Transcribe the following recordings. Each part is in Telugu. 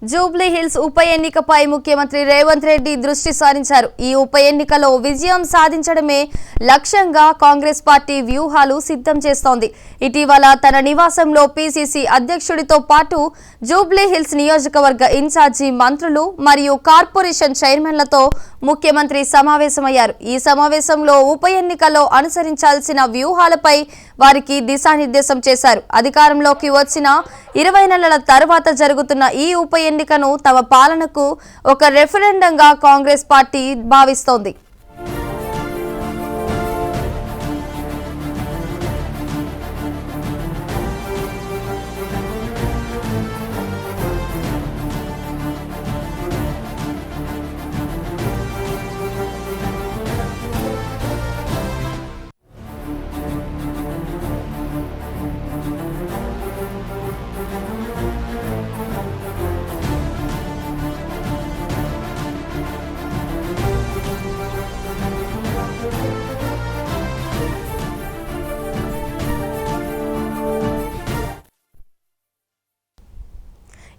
జూబ్లీ హిల్స్ ఉప ఎన్నికపై ముఖ్యమంత్రి రేవంత్ రెడ్డి దృష్టి సారించారు. ఈ ఉప ఎన్నికలో విజయం సాధించడమే లక్ష్యంగా కాంగ్రెస్ పార్టీ వ్యూహాలు సిద్ధం చేస్తోంది. ఇటీవల తన నివాసంలో పీసీసీ అధ్యక్షుడితో పాటు జూబ్లీ హిల్స్ నియోజకవర్గ ఇన్ఛార్జి మంత్రులు మరియు కార్పొరేషన్ చైర్మన్లతో ముఖ్యమంత్రి సమావేశమయ్యారు. ఈ సమావేశంలో ఉప ఎన్నికల్లో అనుసరించాల్సిన వ్యూహాలపై వారికి దిశానిర్దేశం చేశారు. అధికారంలోకి వచ్చిన 20 నెలల తర్వాత జరుగుతున్న ఈ ఉప ఎన్నికను తమ పాలనకు ఒక రెఫరెండంగా కాంగ్రెస్ పార్టీ భావిస్తోంది.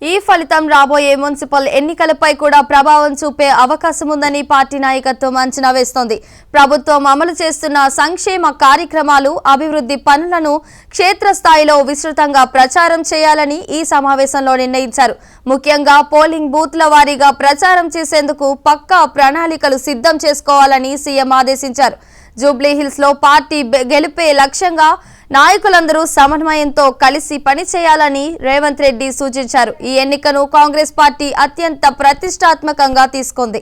ఈ ఫలితం రాబోయే మున్సిపల్ ఎన్నికలపై కూడా ప్రభావం చూపే అవకాశం ఉందని పార్టీ నాయకత్వం అంచనా వేస్తోంది. ప్రభుత్వం అమలు చేస్తున్న సంక్షేమ కార్యక్రమాలు, అభివృద్ధి పనులను క్షేత్రస్థాయిలో విస్తృతంగా ప్రచారం చేయాలని ఈ సమావేశంలో నిర్ణయించారు. ముఖ్యంగా పోలింగ్ బూత్ల వారీగా ప్రచారం చేసేందుకు పక్కా ప్రణాళికలు సిద్ధం చేసుకోవాలని సీఎం ఆదేశించారు. జూబ్లీ హిల్స్ లో పార్టీ గెలిపే లక్ష్యంగా నాయకులందరూ సమన్వయంతో కలిసి పనిచేయాలని రేవంత్ రెడ్డి సూచించారు. ఈ ఎన్నికను కాంగ్రెస్ పార్టీ అత్యంత ప్రతిష్టాత్మకంగా తీసుకుంది.